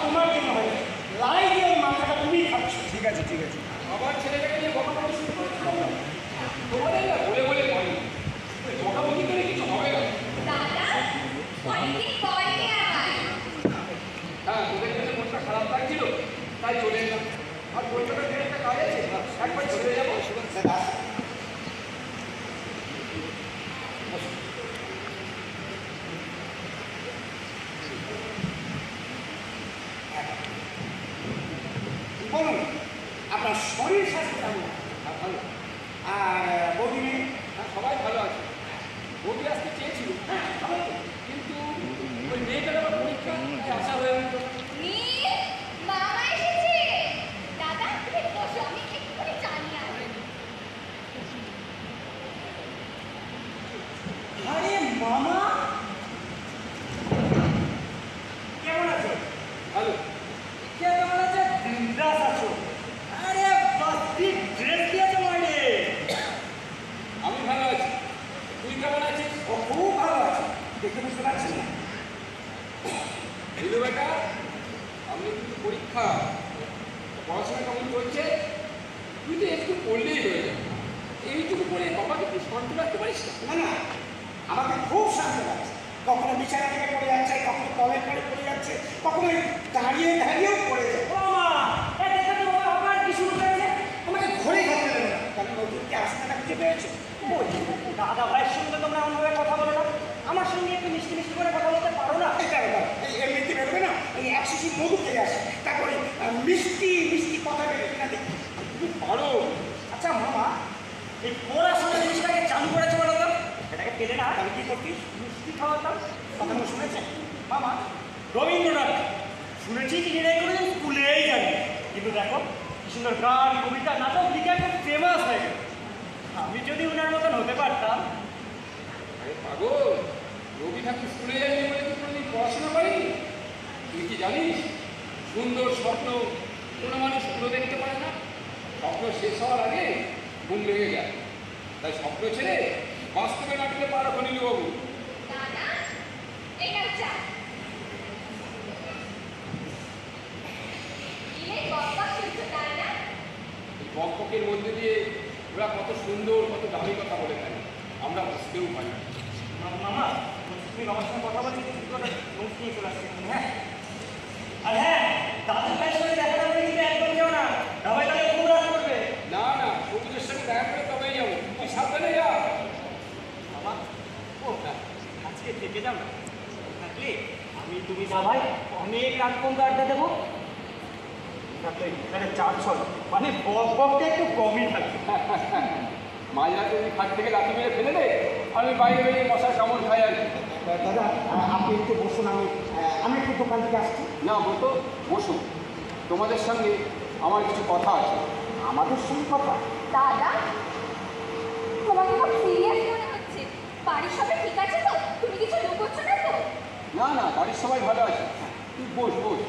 তোমার জন্য হয় না, লাই দিয়ে মাথাটা তুমি খাচ্ছ। ঠিক আছে ঠিক আছে। আমার ছেলেটাকে নিয়ে বকাবকি শুরু করছি তোমাদের না বলে বলে পারি বকাবকি করে কিছু হবে না। হ্যাঁ, তোদের জন্য মনটা খারাপ লাগছিল তাই চলে এলাম। আর কলকাতার যে একটা কাজ আছে একবার চলে যাবো। বলুন আপনার শরীর স্বাস্থ্য কেমন? ভালো। আর বৌদি? সবাই ভালো আছে। বৌদি আসতে চেয়েছিল কিন্তু ওই মেয়েটার আবার পরীক্ষা আসা হয়ে গেল। আরে মামা কেমন আছো? ভালো। কেমন আছে? বিন্দাস আছো? আরে বাস্তি ড্রেস দিয়েছো মানে? আমি ভালো আছি। তুই কেমন আছিস? ও খুব ভালো আছে, দেখে বুঝতে পারছি না। বুঝলো বেটা, আমি কিন্তু পরীক্ষা পড়াশোনা কেমন চলছে? তুই তো একটু পড়লেই হয়ে যাবে। এইটুকু পড়ে বাবাকে তুই শান্ত রাখতে পারিস না? না না, আমাকে খুব শান্ত লাগছে। কখনো বিছানা থেকে পড়ে যাচ্ছে, কখনো কলের পরে পড়ে যাচ্ছে, কখনো দাঁড়িয়ে দাঁড়িয়েও পড়ে যায়। আমাকে ঘরে খাতে দেবে না। কারণ নতুনকে রাস্তাটা খুঁজে পেয়েছে। দাদা ভাইয়ের সঙ্গে তোমরা এমনভাবে কথা বলো না। আমার সঙ্গে একটু মিষ্টি মিষ্টি করে কথা বলতে পারো না? এমনিতে বেরোবে না, এই এক শিশি মধু খেয়ে আসে, তারপরে মিষ্টি মিষ্টি কথা বেরোবে কিনা দেখি। তুমি পারো। আচ্ছা মামা, এই পড়াশোনা জিনিসটাকে চালু করেছে বলো তো? এটাকে পেলে না আমি কি করতিস? মিষ্টি খাওয়াতাম। কথাটা শুনেছেন মামা? রবীন্দ্রনাথ শুনেছি কি নিয়ে করেছেন স্কুলেই জানি, কিন্তু দেখো কি সুন্দর গান কবিতা নাটক লিখে একদম ফেমাস হয়ে গেল। আমি যদি ওনার মতন হতে পারতাম। আরে পাগল, রবি ঠাকুর স্কুলে যায়নি বলে তুই কোনোদিন পড়াশোনা করিনি? তুই কি জানিস সুন্দর স্বপ্ন কোনো মানুষ পুরো দেখতে পারে না? স্বপ্ন শেষ হওয়ার আগে ঘুম লেগে যায়। তাই স্বপ্ন ছেড়ে বাস্তবে নাটকে পারো অনিল বাবু। এই বকবকের মধ্যে দিয়ে ওরা কত সুন্দর কত দামি কথা বলে থাকে, আমরা বুঝতেও পারি না। মামা তুমি বাবার সঙ্গে কথা বলছি, নোটস নিয়ে চলে আসছি। হ্যাঁ, আর হ্যাঁ, দাদুর ভাইয়ের সঙ্গে দেখাটা করে কিন্তু একদম যেও না, সবাই তাহলে খুব রাগ করবে। না না, সবুজের সঙ্গে দেখা করে তবেই যাবো। তুই সাবধানে যা। বাবা ও আজকে থেকে যাও না, থাকলে আমি তুমি সবাই অনেক রাত পর্যন্ত আড্ডা দেবো। এখানে 4 ছয় মানে বকটা একটু কমই থাকবে। মাঝরাতে ওই খাট থেকে লাঠি মেরে ফেলে দে, আমি বাইরে বেরিয়ে মশার কামড় খাই আর কি। দাদা আপনি একটু বসুন, আমি একটু দোকান থেকে আসছি। না বলতো, বসুন, তোমাদের সঙ্গে আমার কিছু কথা আছে। আমাদের সঙ্গে কথা? দাদা, তোমাকে খুব সিরিয়াস মনে হচ্ছে। বাড়ির সবাই ঠিক আছে তো? তুমি কিছু লুকোচ্ছ না তো? না না, বাড়ির সবাই ভালো আছে। তুই বস বস।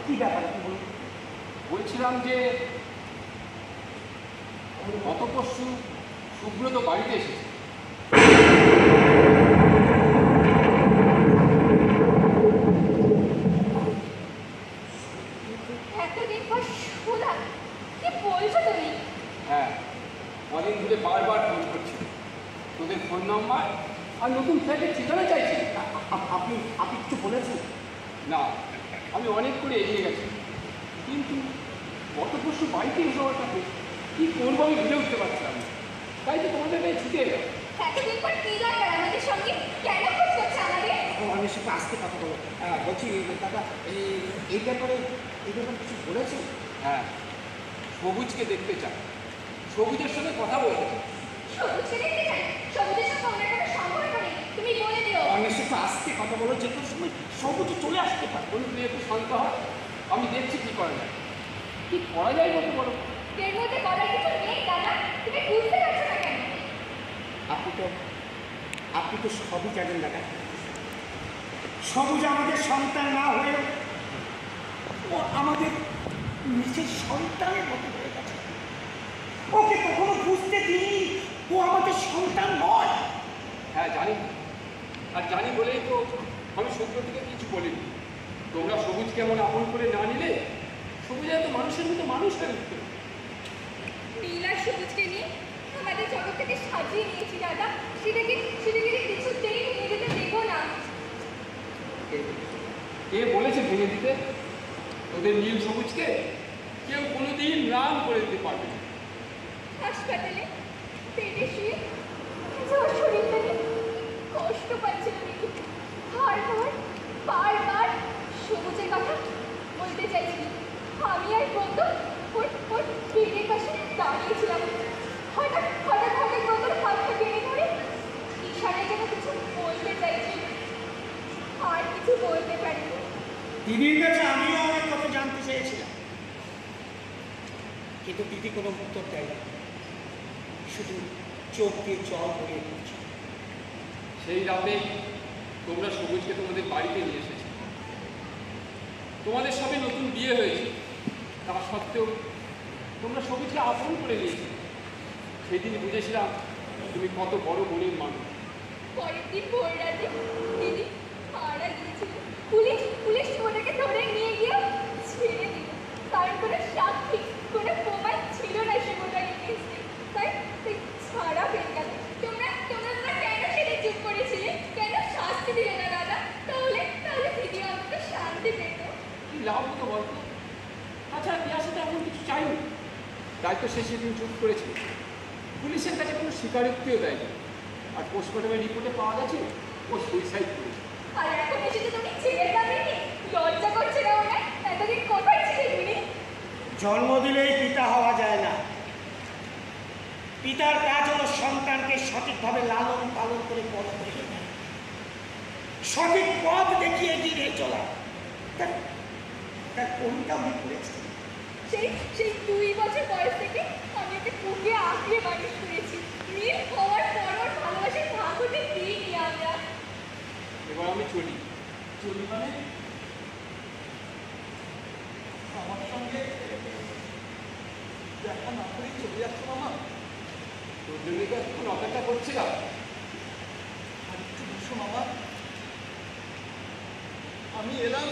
কি ব্যাপার কি বলুন? বলছিলাম যে গত পরশু সুব্রত বাড়িতে এসেছে। এতদিন পর সুধা, কি বলছো তুমি? হ্যাঁ, কদিন ধরে বারবার ফোন করছিল, তোদের ফোন নাম্বার আর নতুন ফ্ল্যাটের ঠিকানা চাইছি। আপনি কিছু বলেছেন? না, আমি অনেক করে এগিয়ে গেছি, কিন্তু গত পরশু বাড়িতে এসে ওর কাছে কী করবো আমি বুঝে উঠতে পারছিলাম না। তাই তো তোমাদের গায়ে ছুটে এলাম। এতদিন পর কি দরকার আমাদের সঙ্গে? কেন খোঁজ করছে আমাদের? আমি সাথে আসতে কথা বলো। বলছি দাদা, এই ব্যাপারে কিছু বলেছেন? হ্যাঁ, সবুজকে দেখতে চাই, সবুজের সঙ্গে কথা বলতে চাই। সবুজকে দেখতে চাই? সবুজের সঙ্গে আমরা কোনো সম্পর্ক নেই, তুমি বলে দিও। আমি সাথে আসতে কথা বলো, যে কোনো সময় সবুজ চলে আসতে পারে। বলুন, তুই একটু শান্ত হ, আমি দেখছি কী করা যায়। কী করা যায় বলতে বলো। এর মধ্যে বলার কিছু নেই দাদা, তুমি বুঝতে পারছো না কেন? আপনি তো সবই জানেন দাদা। সবুজ আমাদের সন্তান না হয়ে ও আমাদের নিজের সন্তানের মতো হয়ে গেছে। ওকে কখনো বুঝতে দিই ও আমাদের সন্তান নয়। হ্যাঁ জানি, আর জানি বলেই তো আমি সত্যটিকে কিছু বলিনি। তোমরা সবুজকে এমন আপন করে না নিলে সবুজ এত মানুষের মতো মানুষ হয়ে উঠত। নীল আর সবুজকে নিয়ে আমাদের জগৎ থেকে সাজিয়ে নিয়েছি দাদা, সেটাকে কিছুতেই ভেঙে যেতে দেবো না। কে বলেছে ভেঙে দিতে? তোদের নীল সবুজকে কেউ কোনোদিন রান করে দিতে পারবে না। হাসপাতালে পেটে শুয়ে জ্বর শরীরটা নিয়ে কষ্ট পাচ্ছিল দেখি বারবার সবুজের কথা বলতে চাইছিল। আমি আর বন্ধু ওর পেটের পাশে দাঁড়িয়েছিলাম। হঠাৎ বন্ধুর হাতটা টেনে ধরে ইশারায় যেন কিছু বলতে চাইছিল, আর কিছু বলতে পারিনি। দিদির কাছে আমিও অনেক কথা জানতে চেয়েছিলাম, কিন্তু দিদি কোনো উত্তর দেয়নি, শুধু চোখ দিয়ে জল গড়িয়ে পড়ছে। সেই রাতে তোমরা সবুজকে তোমাদের বাড়িতে নিয়ে এসেছো। তোমাদের সবে নতুন বিয়ে হয়েছে, তা সত্ত্বেও তোমরা সবুজকে আপন করে নিয়েছো। সেদিন বুঝেছিলাম তুমি কত বড় মনের মানুষ। পরের দিন ভোর রাতে দিদি মারা গিয়েছিল। পুলিশ ওটাকে ধরে নিয়ে গিয়ে ছেড়ে দিল, কারণ কোনো সাক্ষী কোনো প্রমাণ ছিল না সে ওটাকে কেসে। তাই ছাড়া হয়ে গেল। তোমরা কেন সেটা চুপ করেছিলে? কেন শাস্তি দিলে না দাদা? তাহলে দিদি অন্তত শান্তি পেত। কি লাভ হতো বলতো? তাছাড়া পিয়াসা তো এমন কিছু চাইনি, তাই তো সে সেদিন চুপ করেছিল। পুলিশের কাছে কোনো স্বীকারোক্তিও দেয়নি, আর পোস্টমর্টমের রিপোর্টে পাওয়া গেছে ও সুইসাইড করেছে। আর এখন এসে যে তুমি ছেড়ে যাবে, লজ্জা করছে না ওনার? এতদিন কোথায় ছিলে তুমি? জন্ম দিলেই পিতা হওয়া যায় না। পিতার কাজ হলো সন্তানকে সঠিকভাবে লালন পালন করে বড় করে তোলা, সঠিক পথ দেখিয়ে এগিয়ে চলা। তার কোনটা আমি করেছি? সেই 2 বছর বয়স থেকে আমি ওকে বুকে আঁকড়ে মানুষ করেছি। নীল হওয়ার পর ওর ভালোবাসার ভাগ হতে দিইনি আমরা। এবার আমি চলি। মানে আমার সঙ্গে দেখা না করেই চলে যাচ্ছ মামা? তোর জন্য তো এখন অপেক্ষা করছিলাম। আর একটু বসো মামা, আমি এলাম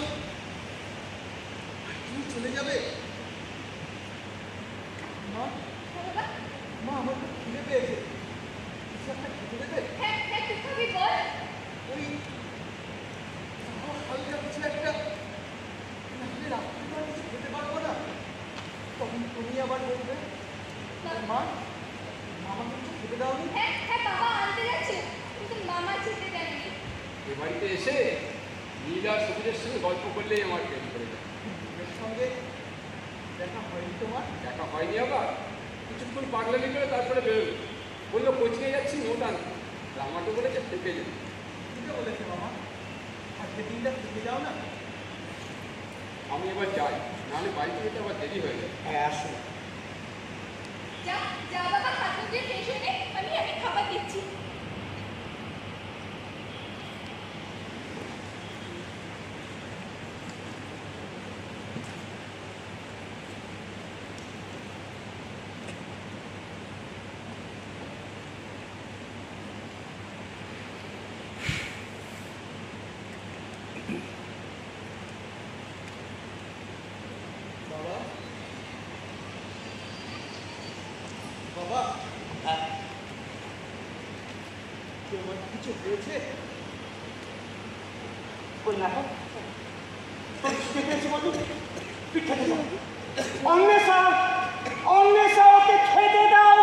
আর তুমি চলে যাবে? মা আমার খুব খিদে পেয়েছে, কিছু একটা খেতে দেবে? হ্যাঁ তুই খাবি বল। ওই হালকা কিছু একটা, নাহলে রাত্রিবেলা কিছু খেতে পারবো না। তখন তুমি আবার বলবে মা আমাকে কিছু খেতে দাওনি। হ্যাঁ বাবা আনতে যাচ্ছে, কিন্তু মামা যেতে দেয়নি। এ বাড়িতে এসে নীল আর সবুজের সঙ্গে গল্প করলেই আমার প্রেম করে যায়। এর সঙ্গে দেখা হয়নি তোমার? দেখা হয়নি আবার, কিছুক্ষণ পাগলামি করে তারপরে বেরোলো। বললো কোচকে যাচ্ছি নোট আনতে, আর আমাকে বলেছে থেকে যেতে। ঠিক বলেছে মামা, আজকে দিনটা থেকে যাও না। আমি এবার যাই, নাহলে বাড়িতে যেতে আবার দেরি হয়ে যায়। হ্যাঁ আসুন। যা বাবা, খাদ্য দিয়ে ফ্রেশ হয়ে নে, আমি খাবার দিচ্ছি। বাবা তোমার কিছু হয়েছে? ওই না তোর খিদে পেয়েছে বলুন, তুই খেতে যাও। অন্বেষা ওকে খেতে দাও।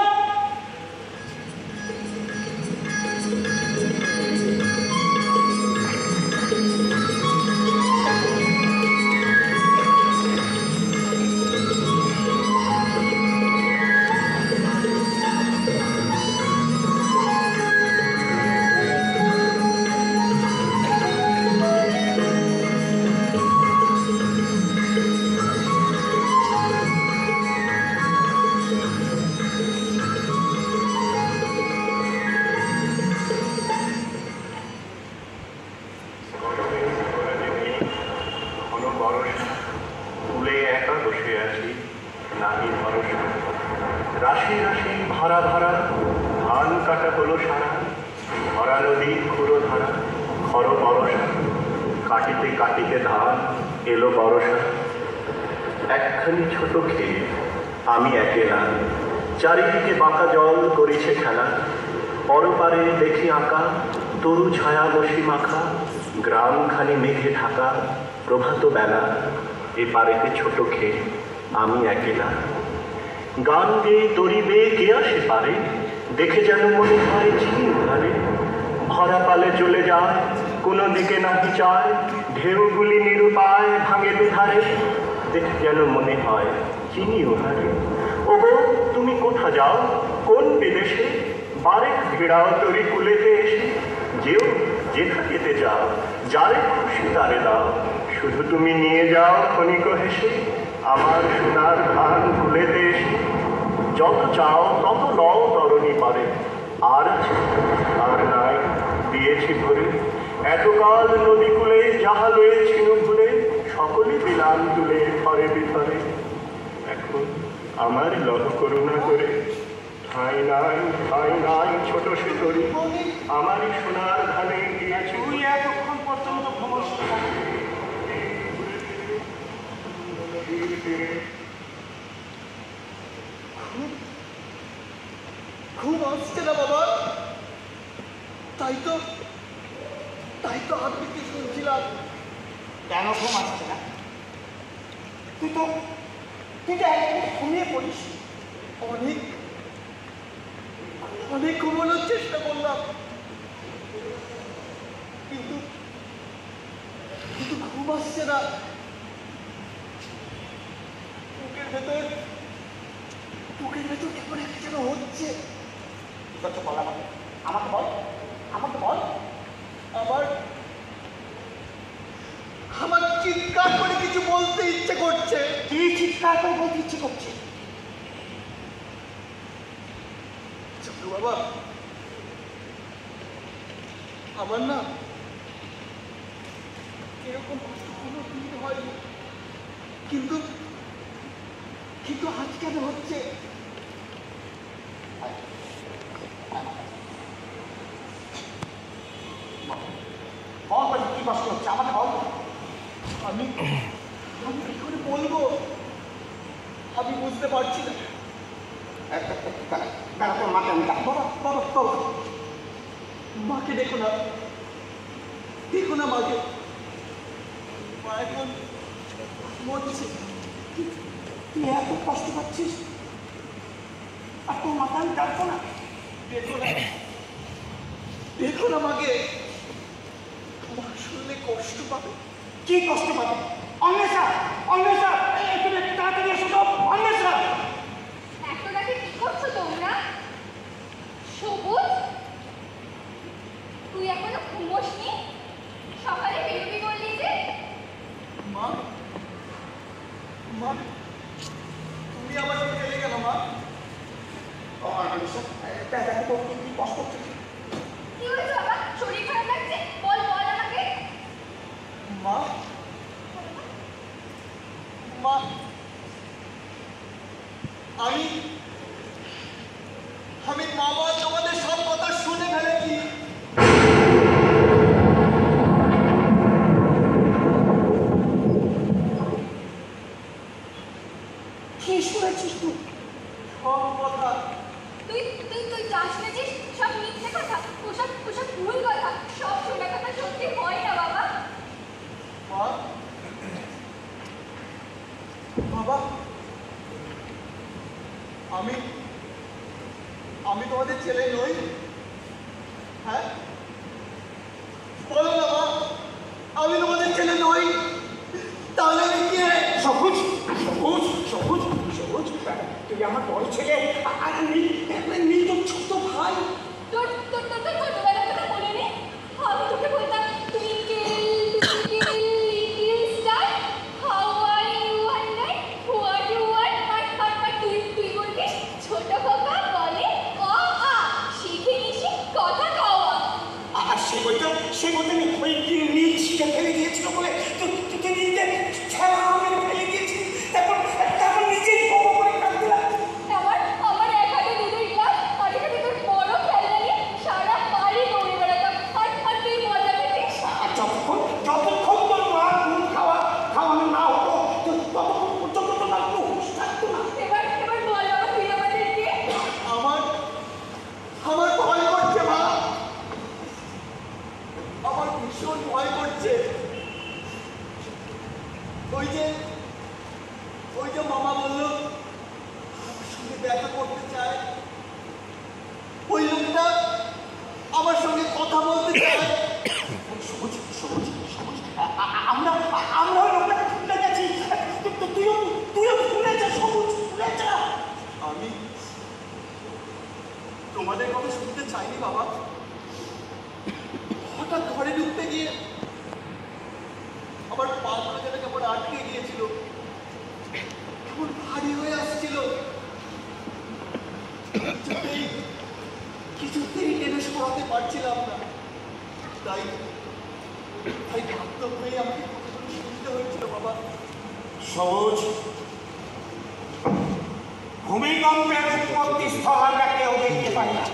মাটিতে ধান এলো বর্ষা, একখানি ছোট খেয়ে আমি একেলা, চারিদিকে বাঁকা জল করেছে খেলা, পরপারে দেখি আঁকা তরু ছায়া বসি মাখা, গ্রামখানি মেঘে ঢাকা প্রভাত বেলা, এ পারেতে ছোট খেয়ে আমি একেলা। গান গেয়ে তরি বেয়ে কে আসে পারে, দেখে যেন মনে হয় চিনি উহারে, ভরা পালে চলে যায় কোনো দিকে নাহি চায়, ঢেউগুলি নিরুপায় ভাঙে দুধারে, দেখে যেন মনে হয় চিনি উহারে। ওগো তুমি কোথা যাও কোন বিদেশে, বারে ভিড়াও তরি কুলেতে এসে, যেও যেথা যেতে যাও যারে খুশি তারে দাও, শুধু তুমি নিয়ে যাও ক্ষণিক হেসে আমার সোনার ধান কুলেতে এসে। যত চাও তত লও তরণী পারে, আর আছে আর নাই দিয়েছি ভরে, এতকাল নদী কূলে যাহা লয়েছিল ভুলে, সকলে বিলান তুলে ঘরে ভিতরে। এখন আমার লহ করুণা করে, ঠাঁই নাই ছোট সুতরি, আমারই সোনার ধানে দিয়েছি। তুই এতক্ষণ পর্যন্ত ভ্রমণ খুব আসছে না বাবা, তাই তো আবৃত্তি শুনছিলাম। কেন ঘুম আসছে না? তুই তো একদম ঘুমিয়ে পড়িস। অনেক ঘুমানোর চেষ্টা করলাম, কিন্তু ঘুম আসছে না। বুকের ভেতর কেমন একটা যেন হচ্ছে। বল আমাকে বল। আমার চিৎকার করে কিছু বলতে ইচ্ছে করছে। কি চিৎকার করে বলতে ইচ্ছে করছে? চলো বাবা, আমার না এরকম কষ্ট কোনো দিন হয়নি, কিন্তু আজ কেন হচ্ছে? বল কি কষ্ট হচ্ছে আমাকে বল। আমি কি করে বলবো? আমি বুঝতে পারছি না। তোর মাকে আমি ডাকবো। মাকে দেখো না মাকে, মা এখন মরছে। তুই এত কষ্ট পাচ্ছিস আর তোর মাকে আমি ডাকবো না? দেখো না মাকে, মা শুনলে কষ্ট পাবে। কি কষ্ট পাবে? অন্বেষা তুমি একটু তাড়াতাড়ি এসো তো। অন্বেষা, এত রাতে কি করছো তোমরা? সবুজ, তুই এখনো ঘুমোসনি? সকালে বেরোবি বললি যে? মা তুমি আমাকে ফেলে গেল মা। দেখো তোর কি কষ্ট হচ্ছে। কি হয়েছে বাবা? শরীর খারাপ লাগছে? বল আমাকে। মা আমি বাবা তোমাদের সব কথা শুনে ফেলেছি। কি শুনেছিস তুই? সব কথা। তুই যা শুনেছিস সব মিথ্যে কথা, ওসব ভুল কথা। সব শোনা কথা সত্যি হয় না বাবা। মা, বাবা, আমি তোমাদের ছেলে নই? হ্যাঁ বলো না মা, আমি তোমাদের ছেলে নই? তাহলে আমি কে? সবুজ, তুই আমার বড় ছেলে আর আমি তোর ছোট ভাই। তোর ছোটবেলার কথা মনে নেই? আমি তোকে বলতাম twinkle star, how are you at night, what you want, আর তুই বলতিস ছোট খোকা বলে অ আ, শিখে নিশি কথা কওয়া। আর সে বলতে ওই নীল শিখে ফেলে দিয়েছিল বলে তুই নিজে খেলা মেরে ফেলে দিয়েছি। তারপর নিজেই বড় করে কাঁদতে লাগছে। আমার এক হাতে দুধের গ্লাস, আর এক হাতে তোর বড় খেলনা নিয়ে সারা বাড়ি দৌড়ে বেড়াতাম। আর তুই মজা পেতিস। আর যতক্ষণ তোর মা ঘুম আমার ভীষণ ভয় করছে। ওই যে মামা বলল আমার সঙ্গে দেখা করতে চায়, ওই লোকটা আমার সঙ্গে কথা বলতে চায়। আমরা ওই লোকটাকে ভুলে গেছি। তুইও ভুলে যা, সবুজ ভুলে যা। আমি তোমাদের কথা শুনতে চাইনি বাবা। হঠাৎ ঘরে ঢুকতে গিয়ে আমার পা যেন কেমন আটকে গিয়েছিল, কেমন ভারী হয়ে আসছিল। কিছুতেই টেনে সরাতে পারছিলাম না। তাই বাধ্য হয়ে আমাকে কথাগুলো শুনতে হয়েছিল বাবা। সবুজ, ভূমিকম্পের উৎপত্তি স্থল আমরা কেউ দেখতে পাই না,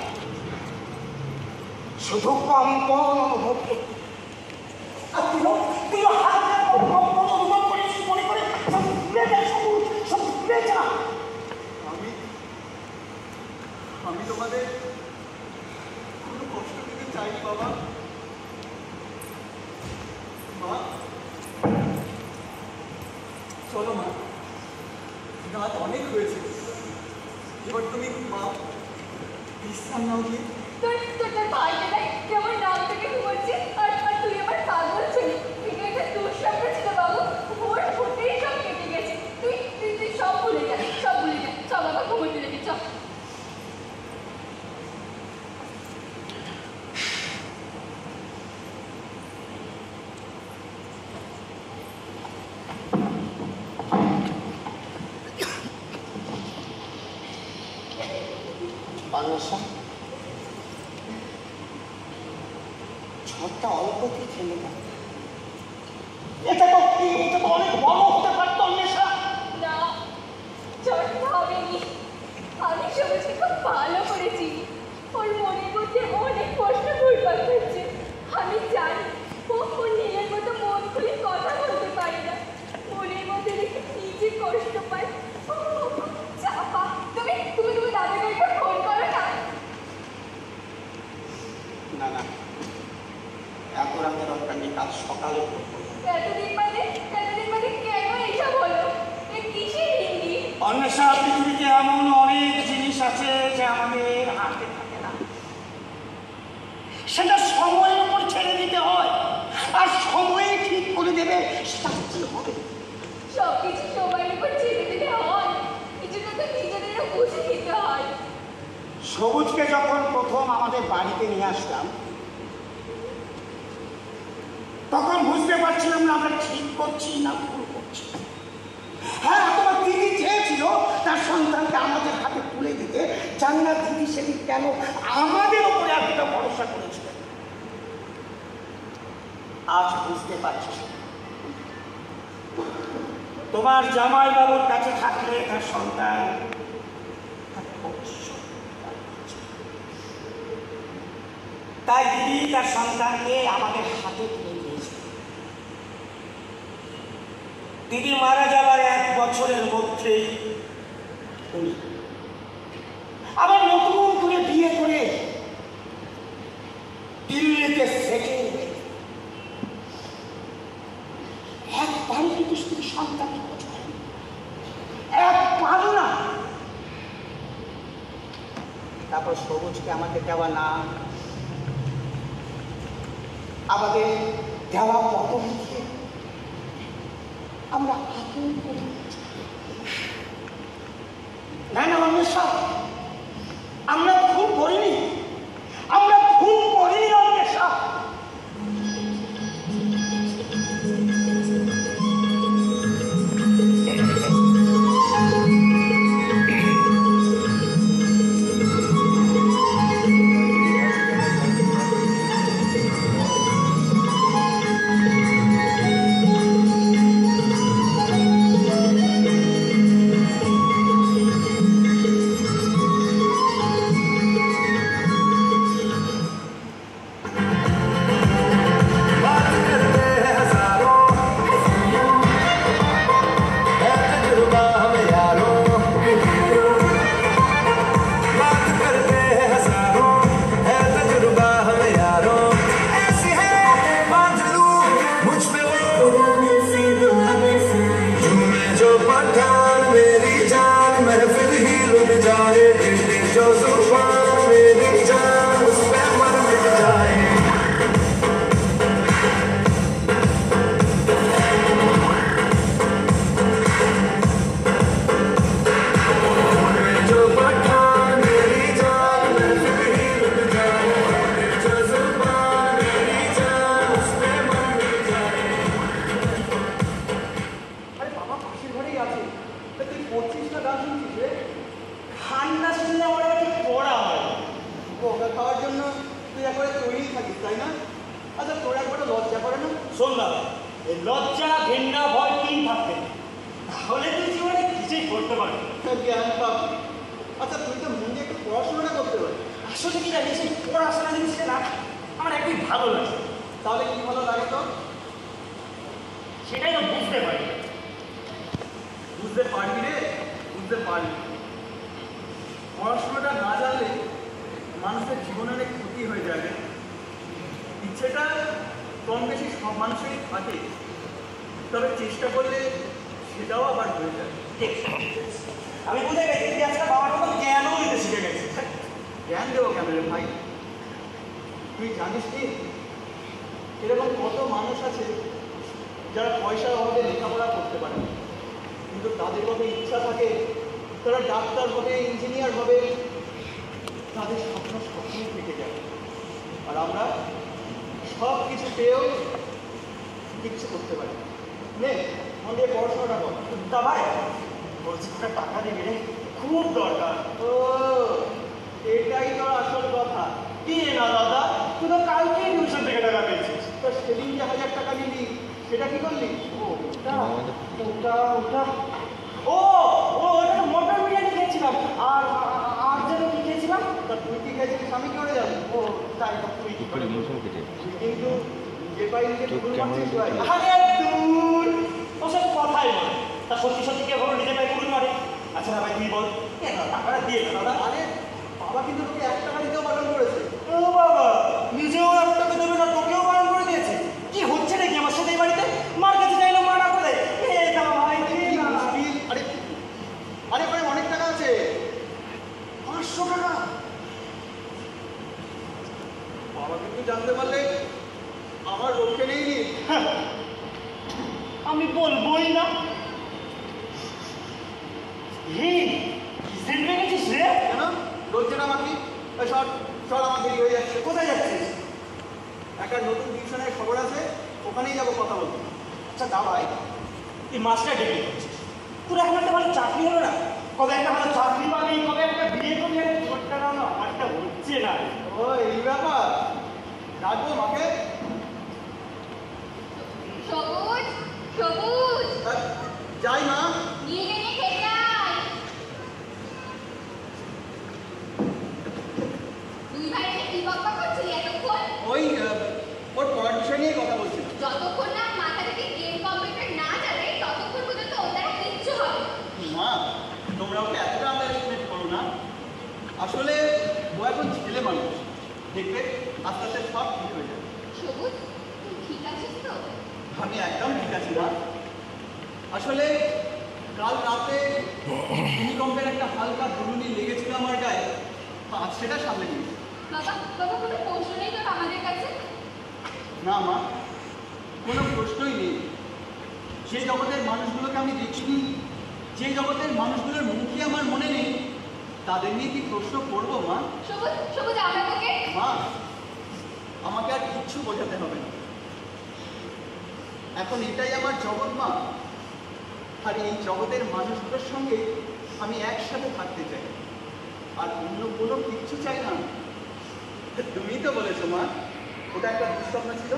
শুধু কম্পন অনুভব করি। আর তুইও হালকা কম্পন অনুভব করিস মনে করে সব ভুলে যা সবুজ, সব ভুলে যা। আমি তোমাদের কোনো কষ্ট দিতে চাইনি বাবা। মা, চলো মা, রাত অনেক হয়েছে, এবার তুমি মা বিশ্রাম নাও গিয়ে। তোর ভাইকে দেখ কেমন নাম থেকে ঘুমোচ্ছে, আর তুই আমার পাগল ছিলি। এটা একটা দুঃস্বপ্ন ছিল বাবু, ভোর ফুটেই সব কেটে গেছে। তুই সব ভুলে যা, সব ভুলে যা। চল বাবা, ঘুমোতে লেগে চল। ঝড়টা অল্পতে থেমে গেল। এটা তো অনেক বড় হতে পারত অন্বেষা। না, ঝড়টা হবেনি। আমি সবুজকে খুব ভালো করে চিনি। ওর মনের মধ্যে অনেক কষ্ট ঘুরপাক খাচ্ছে। আমি জানি ও নীলের মতো মন খুলে কথা বলতে পারে না। মনের মধ্যে দেখে নিজে কষ্ট পায়। চাপা, তুমি দাদাকে একবার ফোন করো না। না, এত রাতের দরকার নেই, কাল সকালে করবো। এতদিন বাদে কেন এইসব হলো? এ কিসের হিন্দি? অন্বেষা, পৃথিবীতে এমন অনেক জিনিস আছে যে আমাদের হাতে থাকে না, সেটা সময়ের উপর ছেড়ে দিতে হয়, আর সময়ে ঠিক করে দেবে সেটা কি হবে। সবকিছু সময়ের উপর ছেড়ে দিতে হয়, কিছুটা তো নিজেদেরও বুঝে নিতে হয়। সবুজকে যখন প্রথম আমাদের বাড়িতে নিয়ে আসলাম, তখন বুঝতে পারছিলাম না আমরা ঠিক করছি না ভুল করছি। হ্যাঁ, তোমার দিদি চেয়েছিল তার সন্তানকে আমাদের হাতে তুলে দিতে, জানি না দিদি সেদিন কেন আমাদের উপরে এতটা ভরসা করেছিল। আজ বুঝতে পারছি তোমার জামাই বাবুর কাছে থাকলে তার সন্তান তাই দিদি তার সন্তানকে আমাদের হাতে তুলে দিয়েছে। দিদি মারা যাওয়ার 1 বছরের মধ্যেই উনি আবার নতুন করে বিয়ে করে দিল্লিতে সেটেল হয়ে একবারও কিন্তু শুধু সন্তানের খোঁজ করেন, একবারও না। তারপর সবুজকে আমাদের দেওয়া নাম, আমাদের দেওয়া পদবীকে আমরা আপন করে নিয়েছি। না অন্বেষা, আমরা ভুল করিনি, অন্বেষা। শোন দাদা, এই লজ্জা ঘেন্না ভয় তিন থাকতে তাহলে তুই জীবনে কিছুই করতে পারবি। জ্ঞান পাবি। আচ্ছা তুই তো মন দিয়ে একটু পড়াশোনাটা করতে পারবি। আসলে কি জানিস, এই পড়াশোনা জিনিসটা না আমার একদমই ভালো লাগে। তাহলে কি ভালো লাগে তো? সেটাই তো বুঝতে পারি। বুঝতে পারবি রে, বুঝতে পারবি। পড়াশোনাটা না জানলে মানুষের জীবনে অনেক ক্ষতি হয়ে যাবে। ইচ্ছেটা কম বেশি সব মানুষেরই থাকে, তবে চেষ্টা করলে সেটাও আবার হয়ে যাবে। ঠিক, আমি বুঝে গেছি যে আজকে বাবার মতো জ্ঞানও দিতে শিখে গেছি। জ্ঞান দেবো কেন রে ভাই? তুই জানিস কি এরকম কত মানুষ আছে যারা পয়সার অভাবে লেখাপড়া করতে পারে না, কিন্তু তাদের মধ্যে ইচ্ছা থাকে তারা ডাক্তার হবে, ইঞ্জিনিয়ার হবে, তাদের স্বপ্ন স্বপ্নই থেকে যাবে। আর আমরা সব কিছু পেয়েও কিচ্ছু করতে পারি না। নে মন দিয়ে পড়াশোনাটা কর। তা ভাই বলছি একটা টাকা দেবে রে, খুব দরকার। ও এটাই তোর আসল কথা। কি না দাদা, তুই তো কালকে টিউশন থেকে টাকা পেয়েছিস। তো সেদিন যে 1000 টাকা নিলি সেটা কি করলি? ওটা ও ওটা মটর বিরিয়ানি খেয়েছিলাম। আর আর যেন কি খেয়েছিলাম? তা তুই কি খেয়েছিলিস আমি কি করে জানি? ও তাই তো, তুই কি করে? কিন্তু যে পাইলি যে তুই মারছিস ভাই। আরে দূর, ওসব কথাই বলে। তা সত্যি সত্যি কে ভালো নিজে পাই কুড়ি মারে? আচ্ছা না ভাই তুই বল, টাকাটা দিয়ে দে দাদা। আরে বাবা কিন্তু তোকে 1 টাকা দিতেও বারণ করেছে। ও বাবা, নিজেও 1 টাকা দেবে না, তোকেও বারণ করে দিয়েছে? কি হচ্ছে নাকি আমার সাথে এই বাড়িতে? মার কাছে চাইলো মা না করে। ভাই কি মুশকিল! আরে আরে ভাই অনেক টাকা আছে, 500 টাকা। বাবা কিন্তু জানতে পারলে আমার রক্ষে নেই নি। আমি বলবোই না। কিসের গেছিস রে? কেন লজ্জা না মাকি? সর সর, আমার দেরি হয়ে যাচ্ছে। কোথায় যাচ্ছিস? একটা নতুন টিউশনের খবর আছে, ওখানেই যাবো কথা বলতে। আচ্ছা দা ভাই, তুই মাস্টার ডিগ্রি করছিস, তোর এখন একটা ভালো চাকরি হলো না? কবে একটা ভালো চাকরি পাবি, কবে একটা বিয়ে করবি? তোরটা না আমারটা হচ্ছে না। ও এই ব্যাপার, ডাকবো মাকে? সবুজ, সবুজ, যাই মা। নিয়ে গিয়ে খেতে আয়। দুই ভাই মিলে কি বকবক করছিলি এতক্ষণ? ওই ওর পড়ার বিষয় নিয়ে কথা বলছিলাম। যতক্ষণ না মাথা থেকে গেম কম্পিউটার না যাবে ততক্ষণ পর্যন্ত ওর দ্বারা কিচ্ছু হবে না। মা তোমরা ওকে এতটা আন্ডার এস্টিমেট করো না। আসলে ও এখন ছেলে মানুষ, দেখবে আস্তে আস্তে সব ঠিক হয়ে যাবে। সবুজ, তুই ঠিক আছিস তো? আমি একদম ঠিক আছি না। আসলে কাল রাতে ভূমিকম্পের একটা হালকা ধুলুনি লেগেছিল আমার গায়ে, আজ সেটা সামনে নিয়েছি। বাবা, বাবা কোনো প্রশ্ন নেই তোর আমাদের কাছে? না মা, কোনো প্রশ্নই নেই। যে জগতের মানুষগুলোকে আমি দেখিনি, যে জগতের মানুষগুলোর মুখই আমার মনে নেই, তাদের নিয়ে কি প্রশ্ন করবো মা? সবুজ, সবুজ আমরা তোকে মা আমাকে আর কিচ্ছু বোঝাতে হবে না, এখন এটাই আমার জগৎ মা। আর এই জগতের মানুষগুলোর সঙ্গে আমি একসাথে থাকতে চাই, আর অন্য কোনো কিচ্ছু চাই না। তুমি তো বলেছো মা ওটা একটা দুঃস্বপ্ন ছিল।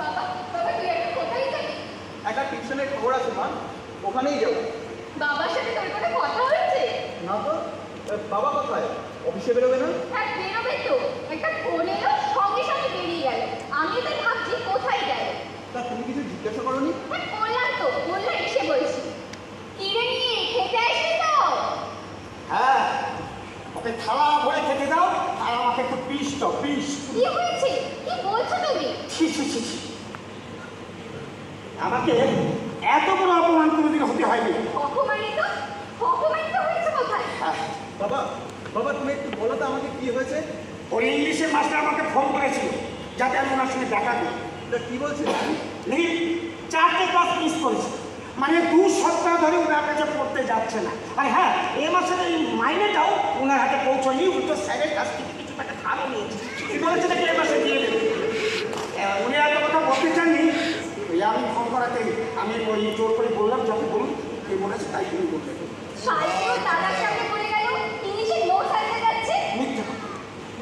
বাবা, বাবা তুই এখন কোথায় যাবি? একটা টিউশনের খবর আছে মা, ওখানেই যাবো। বাবার সাথে তোর কোনো কথা হয়েছে? না তো, বাবা কোথায়? অফিসে বেরোবে না? হ্যাঁ বেরোবে তো, একটা ফোন এলো সঙ্গে সঙ্গে বেরিয়ে গেল। আমিও তাই ভাবছি কোথায় গেল। তা তুমি কিছু জিজ্ঞাসা করোনি? হ্যাঁ বললাম তো, বললাম এসে বলছি। কিরে নিয়ে খেতে আসবি তো? হ্যাঁ, ওকে থালা ভরে খেতে দাও আর আমাকে একটু পিস দাও, পিস। কি হয়েছে? কি বলছো তুমি? ছি ছি ছি ছি। আমাকে এত বড় অপমান কোনোদিন হতে হয়নি। অপমানিত? অপমানিত হয়েছে কোথায়? বাবা বাবা তুমি একটু বলো তো আমাকে কি হয়েছে? ওই ইংলিশের মাস্টার আমাকে ফোন করেছিল যাতে আমি ওনার সঙ্গে দেখা করি। এটা কি বলছে? নেই, 4টে ক্লাস মিস করেছে, মানে 2 সপ্তাহ ধরে ওনার কাছে পড়তে যাচ্ছে না। আর হ্যাঁ, এই মাসের এই মাইনেটাও ওনার হাতে পৌঁছয়নি, উল্টো স্যারের কাছ থেকে কিছু টাকা ধারও নিয়েছে। কি বলেছে নাকি এই মাসে দিয়ে দেবে। উনি এত কথা বলতে চাননি, ওই আমি ফোন করাতে আমি ওই জোর করে বললাম যখন বলুন কে বলেছে তাই তুমি বললেন। সাইকেল দাদার সামনে পড়ে গেল, ইংলিশে নোট আনতে যাচ্ছে। মিথ্যে কথা,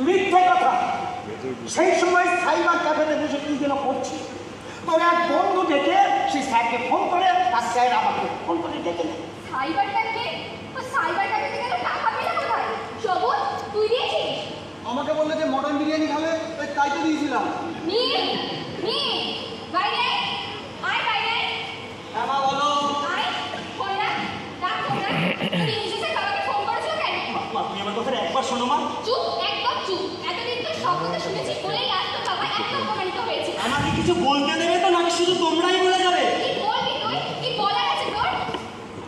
মিথ্যে কথা। সেই সময় সাইবার ক্যাফেতে বসে কি যেন করছি, তোর এক স্যার আমাকে ফোন করে ডেকে নেন। Cyber cafe? ও সাইবার ক্যাফেতে গেলে টাকা পেলে কোথায়? সবুজ, তুই দিয়েছিস? আমাকে বললে যে মটন বিরিয়ানি খাবে, তাই তো দিয়েছিলাম। নীল, নীল, বাইরে আয়, বাইরে হ্যাঁ মা বলো। আয়, ফোন না, ডাক ফোন না। তুই নিজে বাবাকে ফোন করেছো কেন? মা তুমি আমার কথাটা একবার শোনো মা। চুপ, একদম চুপ। এতদিন তো সব কথা শুনেছি বলেই আজ তো বাবা একদম প্রমাণিত হয়েছে। আমাকে কিছু বলতে দেবে তো নাকি শুধু তোমরাই বলে যাবে? কি বলবি তুই? কি বলার আছে তোর?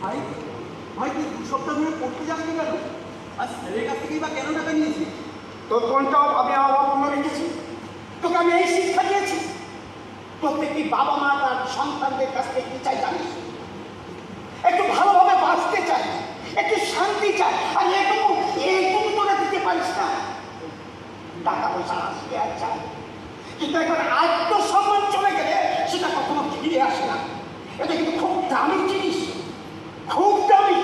ভাই ভাই তুই 2 সপ্তাহ ধরে পড়তে যাসনি কেন? আর স্যারের কাছ থেকেই বা কেন টাকা নিয়েছিস? তোর কোনটাও আমি অপূর্ণ রেখেছি? তোকে আমি এই শিক্ষা দিয়েছি, প্রত্যেকটি বাবা মা তার সন্তানদের কাছ থেকে কি চাই জানিস? একটু ভালোভাবে বাঁচতে চাই, একটু শান্তি চাই, আর এইটুকু তোরা দিতে পারিস না। টাকা পয়সা আসবে আর চাই, কিন্তু একবার আত্মসম্মান চলে গেলে সেটা কখনো ফিরে আসে না। এটা কিন্তু খুব দামি জিনিস, খুব দামি।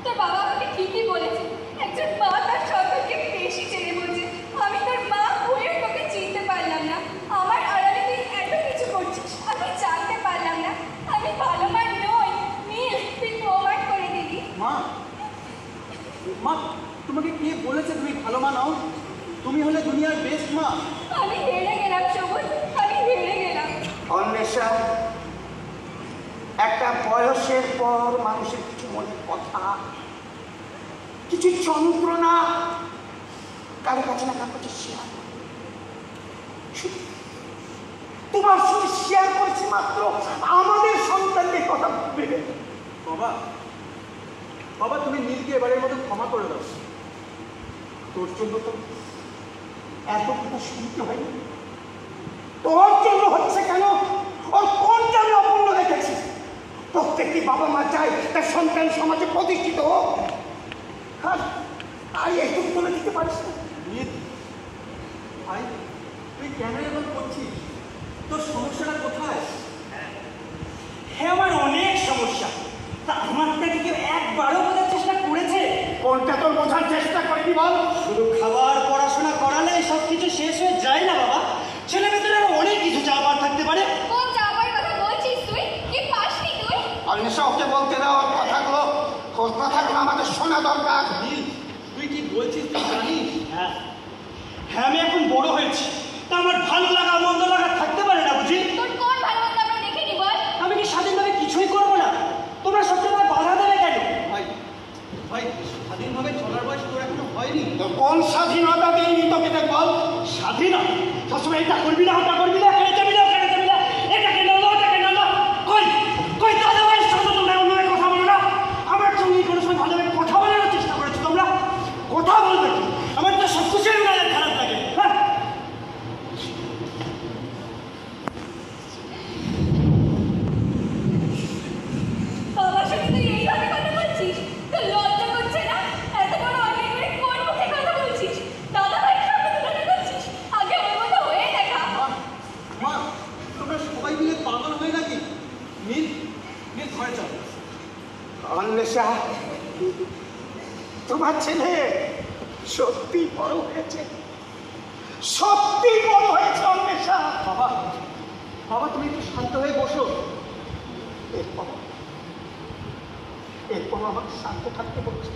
তোর বাবা আমাকে ঠিকই বলেছে, একজন মা তার সন্তানকে বেশি চেনে বোঝে। আমি তোর মা হয়েও তোকে চিনতে পারলাম না। আমার আড়ালে তুই এত কিছু করছিস, আমি জানতে পারলাম না। আমি ভালো মা নই। নীল, তুই প্রমাণ করে দিলি। মা মা তোমাকে কে বলেছে তুমি ভালো মা নাও? তুমি হলে দুনিয়ার বেস্ট মা। আমি হেরে গেলাম সবুজ, আমি হেরে গেলাম। অন্বেষা, একটা বয়সের পর মানুষের কিছু মনের কথা, কিছু যন্ত্রণা কারো কাছে না কারো কাছে শেয়ার করে। তোমার সঙ্গে শেয়ার করেছি মাত্র আমাদের সন্তানদের কথা ভেবে। বাবা বাবা তুমি নীলকে এবারের মতো ক্ষমা করে দাও। তোর জন্য তো এত কথা শুনতে হয়নি, তোর জন্য হচ্ছে কেন? ওর কোনটা আমি অপূর্ণ রেখেছি? প্রত্যেকটি বাবা মা চায় তার সন্তান সমাজে প্রতিষ্ঠিত হোক, আর এইটুকু তুলে দিতে পারিস না। নীল ভাই তুই কেন এমন করছিস? তোর সমস্যাটা কোথায়? হ্যাঁ আমার অনেক সমস্যা, তা আমার থেকে কেউ একবারও বোঝার চেষ্টা করেছে? কোনটা তোর বোঝার চেষ্টা করিনি বল? শুধু খাবার পড়াশোনা করালে সব কিছু শেষ হয়ে যায় না বাবা। ছেলে মেয়েদের আরো অনেক কিছু চাওয়ার থাকতে পারে। কোন যাবার কথা বলছিস তুই? কি পাসনি তুই? অন্বেষা, ওকে বলতে দাও। ওর কথাগুলো আমাদের শোনা দরকার। নীল তুই কি বলছিস তুই জানিস? হ্যাঁ হ্যাঁ, আমি এখন বড় হয়েছি, তা আমার ভালো লাগা মন্দ লাগা থাকতে পারে না বুঝি? তোর কোন ভালো মন্দ আমরা দেখে নি বল? আমি কি স্বাধীনভাবে কিছুই করবো না? তোমরা সবসময় বাধা দেবে কেন? ভাই ভাই স্বাধীনভাবে চলার বয়স তোর এখনো হয়নি। তোর কোন স্বাধীনতা দিইনি তোকে দেখ বল? স্বাধীনতা? সবসময় এটা করবি না, ওটা করবি না, এখানে যাবি না, ওখানে যাবি না, এটাকে নাও না, ওটাকে নাও না। কই কই দাদা ভাইয়ের সঙ্গে তোমরা অন্যভাবে কথা বলো না? আমার সঙ্গে কোনো সময় ভালোভাবে কথা বলার চেষ্টা করেছো তোমরা? কথা বলবে কি? আমার তো সব কিছুই খারাপ লাগে। হ্যাঁ বাবার সঙ্গে তুই এইভাবে কথা বলছিস? তোর লজ্জা করছে না? এত বড় অন্যায় করে কোন মুখে কথা বলছিস? দাদা ভাইয়ের সামনে তুলনা করছিস? আগে ওর মতো হয়ে দেখা। মা তোমরা সবাই মিলে পাগল হয়ে নাকি? নীল নীল ঘরে চল। অন্বেষা, তোমার ছেলে সত্যি বড় হয়েছে, সত্যি বড় হয়েছে। অন্বেষা, বাবা বাবা তুমি একটু শান্ত হয়ে বসো। এরপর আমাকে শান্ত থাকতে বলছে।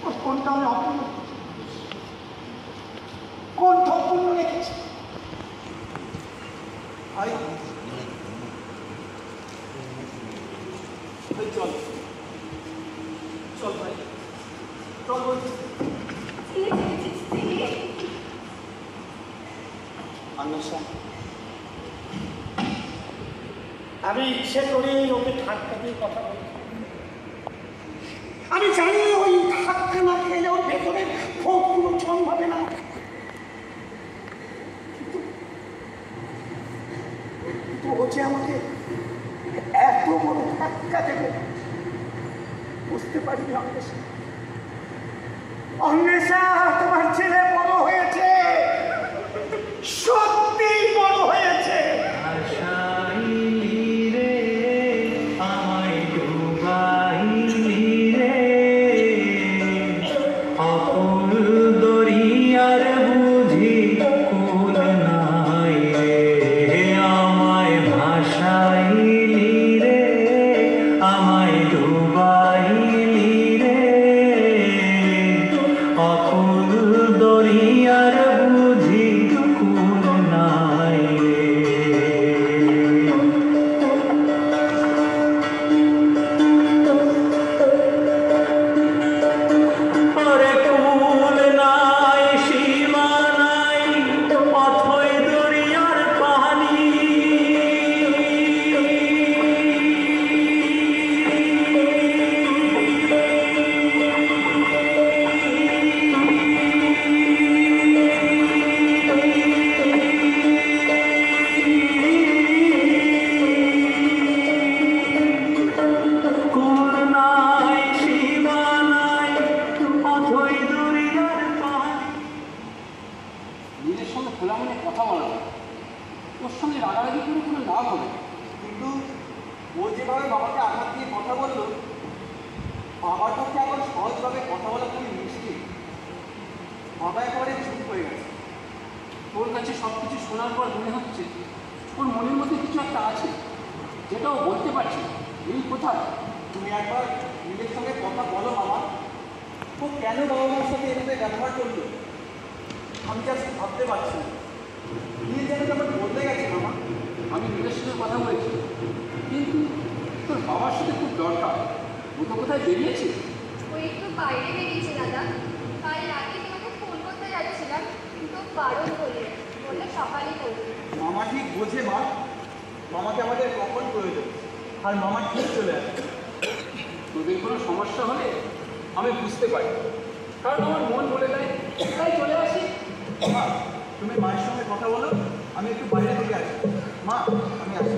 ওর কোনটা আমি অপূর্ণ, কোনটা অপূর্ণ রেখেছি? ভাই ভাই চল চল ভাই চল বলছি। অন্বেষা, আমি ইচ্ছে করেই ওকে ঠাট্টা দিয়ে কথা বলি। আমি জানি ওই ধাক্কা না খেলে ওর ভেতরে ভোগগুলো জন্মাবে না, কিন্তু ও যে আমাকে এত বড় ধাক্কা দেবে বুঝতে পারিনি। অন্বেষা, অন্বেষা, তোমার ছেলে বড় হয়েছে, সত্যি বড় হয়েছে। দরিয়ার বুঝি কুল নাই রে, আমায় ভাষাই সঙ্গে রাগারাগি করে কোনো লাভ হবে না। কিন্তু ও যেভাবে বাবাকে আঘাত দিয়ে কথা বললো, বাবার পক্ষে এখন সহজভাবে কথা বলা খুবই মুশকিল। বাবা একেবারে চুপ হয়ে গেছে। তোর কাছে সব কিছু শোনার পর মনে হচ্ছে ওর মনের মধ্যে কিছু একটা আছে, যেটা ও বলতে পারছে না। এই কোথায়? তুমি একবার নিজের সঙ্গে কথা বলো মামা, ও কেন বাবা মার সাথে এভাবে ব্যবহার করলো আমি জাস্ট ভাবতে পারছি না। নীল যেন কেমন বদলে গেছে মামা। আমি নীলের সঙ্গে কথা বলেছি, কিন্তু তোর বাবার সাথে খুব দরকার। ও তো কোথায় বেরিয়েছে? ও একটু বাইরে বেরিয়েছে দাদা। কাল রাতে তোমাকে ফোন করতে যাচ্ছিলাম, কিন্তু বারণ করলে, বললে সকালে করবে। মামা ঠিক বোঝে মা, মামাকে আমাদের কখন প্রয়োজন, আর মামা ঠিক চলে আসে। তোদের কোনো সমস্যা হলে আমি বুঝতে পারি, কারণ আমার মন বলে দেয়, তাই চলে আসি। মা, তুমি মায়ের সঙ্গে কথা বলো, আমি একটু বাইরে থেকে আসি। মা, আমি আসি।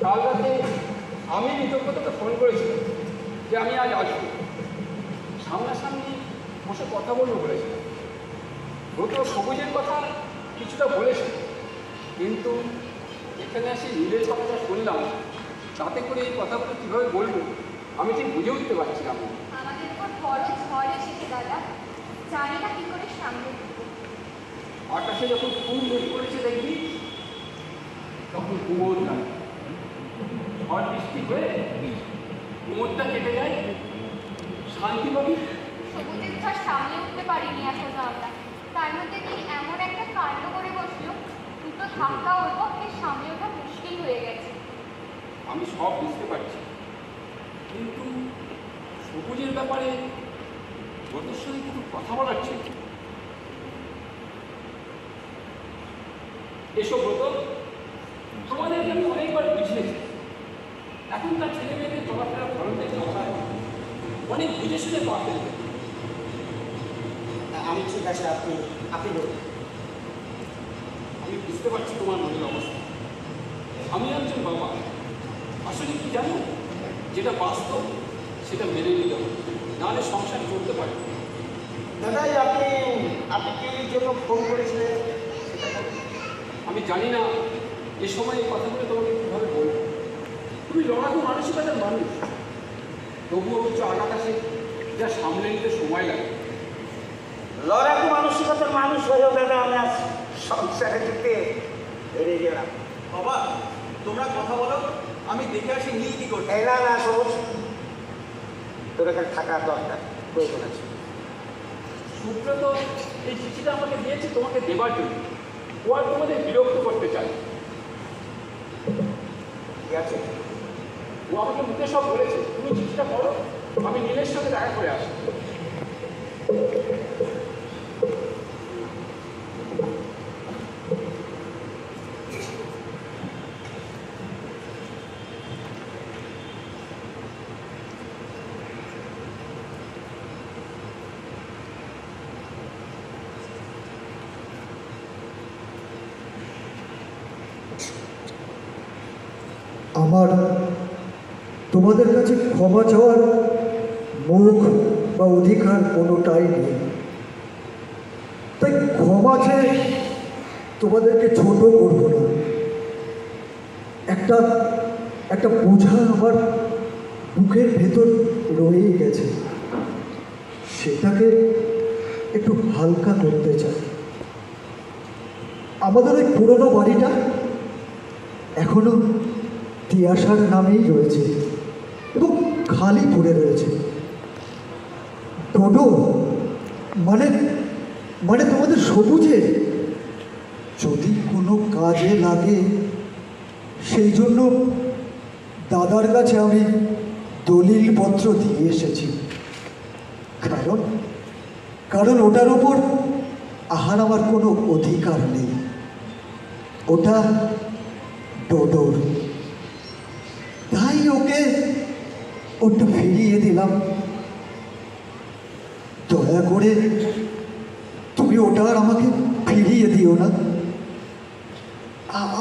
কাল রাতে আমি কৃতজ্ঞতাকে ফোন করেছিলাম যে আমি আজ আসবো, সামনাসামনি বসে কথা বলবো বলেছিলাম। ও তো সবুজের কথা কিছুটা বলেছে, কিন্তু এখানে এসে নীলের কথাটা শুনলাম, তাতে করে এই কথাগুলো কীভাবে বলবো আমি ঠিক বুঝে উঠতে পারছিলাম না। আমাদের উপর বড় ঝড় এসেছে দাদা, জানি না কি করে সামনে দেবো। আকাশে যখন খুব মেঘ করেছে দেখবি, তখন কুমোর গান ঝড় বৃষ্টি হয়ে কুমোরটা কেটে যায়, শান্তি পাবি। সবুজের ঝড় সামনে উঠতে পারিনি এখনো আমরা, তার মধ্যে নেই এমন একটা কাণ্ড করে বসলো, দুটো ধাক্কা ওর পক্ষে সামনে ওঠা মুশকিল হয়ে গেছে। আমি সব বুঝতে পারছি, কিন্তু সবুজের ব্যাপারে ওদের সঙ্গে কিছু কথা বলার ছিল। এসব ব্রত, তোমাদেরকে আমি অনেকবার বুঝিয়েছি। এখনকার ছেলে মেয়েদের চলাফেরার ধরন থেকে অনেক বুঝে শুনে পা ফেলবে। আমি ঠিক আছে, আপনি বলুন। আমি বুঝতে পারছি তোমার মনের অবস্থা। আমি একজন বাবা, আসলে কি জানো, যেটা বাস্তব সেটা মেনে নিতে হবে, নাহলে সংসার চলতে পারে। দাদাই আপনি কি জন্য ফোন করেছিলেন? আমি জানি না এ সময় এই কথাগুলো তোমাকে কীভাবে বলবো। তুমি লড়াকু মানসিকতার মানুষ, তবুও কিছু আঘাত আসে যা সামনে নিতে সময় লাগে। লড়াকু মানসিকতার মানুষ হয়েও দাদা আমি আজ সংসারে যেতে বেরিয়ে গেলাম। বাবা, তোমরা কথা বলো, আমি দেখে আসি নীল কি করছে। এই না সবুজ, তোর এখানে থাকার দরকার প্রয়োজন আছে। সুব্রত এই চিঠিটা আমাকে দিয়েছে তোমাকে দেবার জন্য, ও আর তোমাদের বিরক্ত করতে চায়। ঠিক আছে, ও আমাকে মুখে সব বলেছে, তুমি চিঠিটা পড়ো, আমি নীলের সঙ্গে দেখা করে আসি। আমার তোমাদের কাছে ক্ষমা চাওয়ার মুখ বা অধিকার কোনোটাই নেই, তাই ক্ষমা চেয়ে তোমাদেরকে ছোট করবো না। একটা বোঝা আমার বুকের ভেতর রয়েই গেছে, সেটাকে একটু হালকা করতে চাই। আমাদের ওই পুরনো বাড়িটা এখনো তিয়াসার নামেই রয়েছে এবং খালি পড়ে রয়েছে। ডোডো মানে তোমাদের সবুজের যদি কোনো কাজে লাগে, সেই জন্য দাদার কাছে আমি দলিলপত্র দিয়ে এসেছি। কারণ ওটার ওপর আমার কোনো অধিকার নেই, ওটা ডোডোর। তাই ওটা ফিরিয়ে দিলাম। দয়া করে তুমি ওটা আর আমাকে ফিরিয়ে দিও না।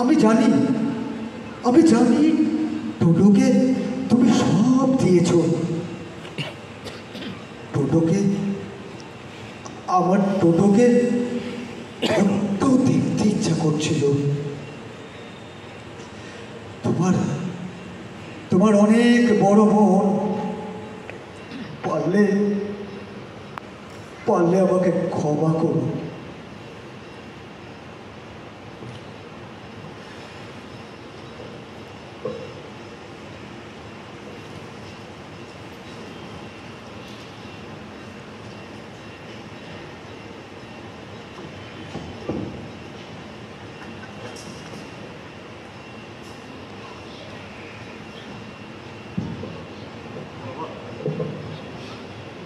আমি জানি ডোডোকে তুমি সব দিয়েছ। আমার ডোডোকে বড্ড দেখতে ইচ্ছা করছিল, তোমার অনেক বড় মন, পারলে আমাকে ক্ষমা করো।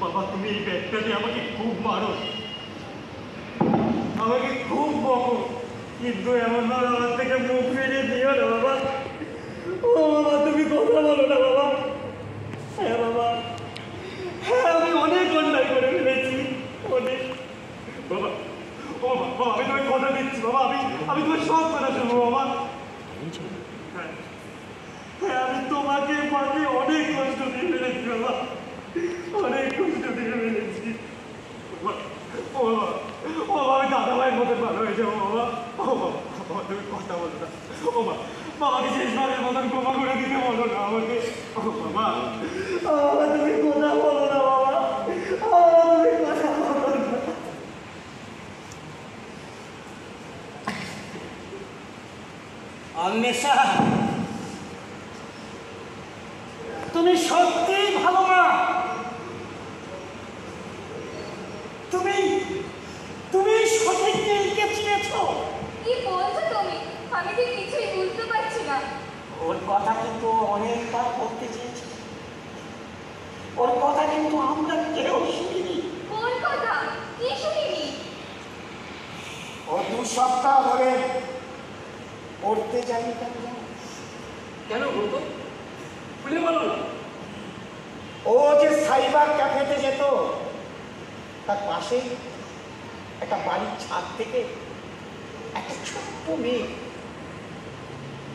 বাবা, তুমি এই ব্যাগটা দিয়ে আমাকে খুব মারো, আমাকে খুব বকো, কিন্তু এমন ভাবে আমার থেকে মুখ ফিরিয়ে দিও না বাবা। ও বাবা, তুমি কথা বলো না বাবা। হ্যাঁ বাবা, হ্যাঁ আমি অনেক অন্যায় করে ফেলেছি, অনেক। বাবা, ও বাবা, আমি তোমায় কথা দিচ্ছি বাবা, আমি তোমার সব কথা শুনবো বাবা। হ্যাঁ, আমি তোমাকে মাকে অনেক কষ্ট দিয়ে ফেলেছি বাবা, অনেক কষ্ট দিয়ে ফেলেছি। ও বাবা, আমি দাদা ভাইয়ের মতো ভালো হয়ে যাবো বাবা। ও বাবা, তুমি কথা বলো না। ও বাবাকে শেষবারের মতন ক্ষমা করে দিতে বলো না আমাকে। ও বাবা, তুমি কথা বলো না বাবা, তুমি কথা বলো না। অন্বেষা, তুমি সত্যিই ভালো মা। তুমি সঠিক নীলকে চিনেছ। কি বলছো তুমি? আমি ঠিক কিছুই বুঝতে পারছি না। ওর কথা কিন্তু অনেকবার বলতে চেয়েছি, ওর কথা কিন্তু আমরা কেউ শুনিনি। কোন কথা? কি শুনিনি? ও 2 সপ্তাহ ধরে পড়তে যায়নি। কেন বলতো? খুলে বলো। ও যে সাইবার ক্যাফেতে যেত, তার পাশে একটা বাড়ির ছাদ থেকে একটা ছোট্ট মেয়ে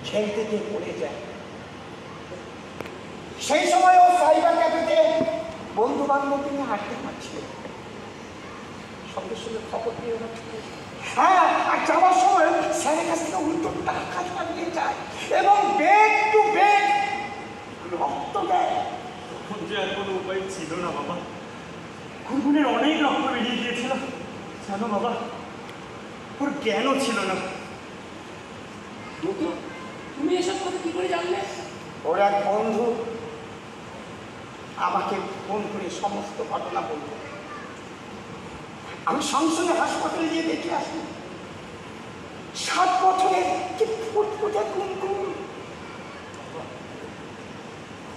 খেলতে গিয়ে পড়ে যায়। সেই সময় ও সাইবার ক্যাফেতে বন্ধু বান্ধব নিয়ে হাঁটতে পারছিল, সঙ্গে সঙ্গে খবর দিয়ে ওরা ছুটে যায়। হ্যাঁ, আর যাওয়ার সময় স্যারের কাছ থেকে উল্টো টাকা নিয়ে যায় এবং বেড টু বেড রক্ত দেয়। তখন যে আর কোনো উপায় ছিল না বাবা, গুনগুনের অনেক রক্ত বেরিয়ে গিয়েছিল জানো বাবা, ওর জ্ঞানও ছিল না। তুমি এসব কথা কি করে জানলে? ওর এক বন্ধু আমাকে ফোন করে সমস্ত ঘটনা বলল। আমি সঙ্গে সঙ্গে হাসপাতালে গিয়ে দেখে আসি 7 বছরের কি ফুটফুটে গুনগুন।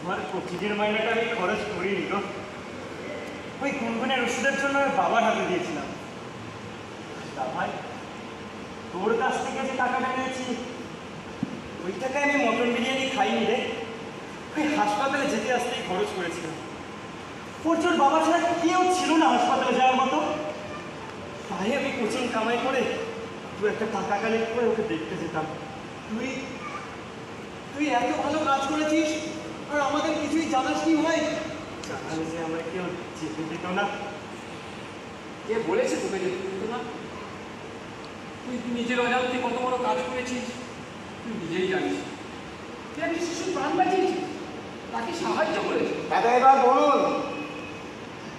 আমার প্রতিদিন মাইনেটা আমি খরচ করিনি গো, ওই গুনগুনের ওষুধের জন্য আমি বাবার হাতে দিয়েছিলাম। তা ভাই, তোর কাছ থেকে যে টাকাটা নিয়েছি ওই টাকায় আমি মটন বিরিয়ানি খাইনি রে, ওই হাসপাতালে যেতে আসতেই খরচ করেছিলাম। ওর জোর বাবা ছাড়া কেউ ছিল না হাসপাতালে যাওয়ার মতো, তাই আমি কোচিং কামাই করে তুই একটা টাকা কালেক্ট করে ওকে দেখতে যেতাম। তুই এত ভালো কাজ করেছিস আর আমাদের কিছুই জানাসনি ভাই। জানালে যে আমরা কেউ যেতে দিত না। কে বলেছে তোকে যেতে দিত না? তুই নিজের অজান্তে কত বড় কাজ করেছিস তুই নিজেই জানিস। তুই একটি শিশুর প্রাণ বাঁচিয়েছিস, তাকে সাহায্য করেছিস। দাদা এবার বলুন,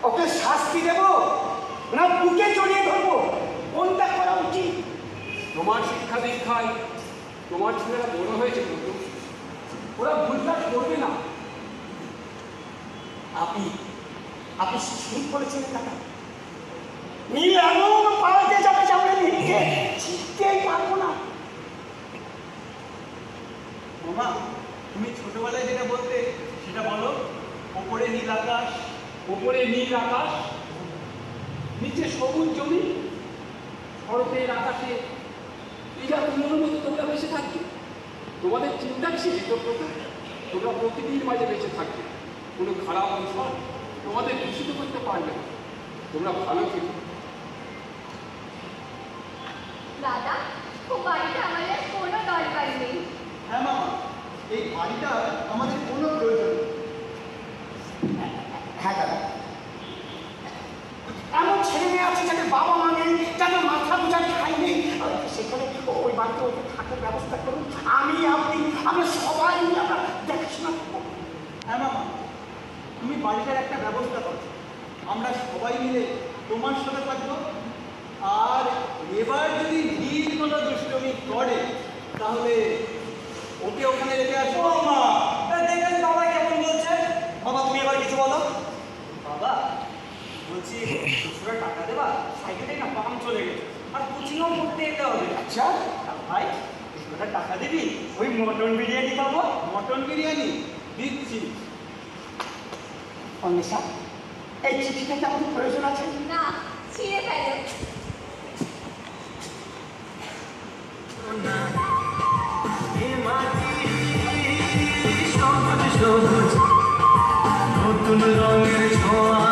ওকে শাস্তি দেব না বুকে জড়িয়ে ধরবো, কোনটা করা উচিত? তোমার শিক্ষা দীক্ষায় তোমার ছেলেরা বড় হয়েছে, বন্ধু। ওরা ভুল কাজ করবে না। আপনি ঠিক বলেছেন দাদা। নীল এমন পাল্টে যাবে যে আমরা নীলকে চিনতেই পারবো না। মামা, তুমি ছোটবেলায় যেটা বলতে সেটা বলো। ওপরে নীল আকাশ, ওপরে নীল আকাশ, নিচে সবুজ জমি, শরতের আকাশে এরা তুলোর মতো তোমরা বেঁচে থাকবে। তোমাদের চিন্তা কিসে কৃতজ্ঞতা? তোমরা প্রকৃতির মাঝে বেঁচে থাকবে, কোনো খারাপ দূষণ তোমাদের দূষিত করতে পারবে না। তোমরা ভালো থেকো। দাদা, ও বাড়িটা আমাদের কোনো দরকার নেই। হ্যাঁ মামা, এই বাড়িটা আমাদের কোনো প্রয়োজন নেই। হ্যাঁ দাদা, এমন ছেলে মেয়ে আছে যাদের বাবা মা নেই, যাদের মাথা বোঝার ঠাঁই নেই, সেখানে ওই বাড়িতে ওদের থাকার ব্যবস্থা করুন। আমরা সবাই বাড়িটার একটা ব্যবস্থা করো। আমরা সবাই মিলে তোমার সাথে থাকবো। আর এবার যদি ভিড় কোনো দুষ্টমি করে তাহলে ওকে ওখানে রেখে আসবো। ও মা, দেখলেন বাবা কেমন বলছে? বাবা তুমি এবার কিছু বলো। বাবা বলছি 200 টাকা দেবা, সাইকেলে না পাম্প চলে গেছে আর কোচিংও করতে যেতে হবে। আচ্ছা ভাই 200 টাকা দিবি, ওই মটন বিরিয়ানি খাবো। মটন বিরিয়ানি দিচ্ছি। অন্বেষা, এই চিঠিটা কি আমাদের প্রয়োজন আছে? না, ছিঁড়ে ফেলো। নতুন রঙের ছোঁয়া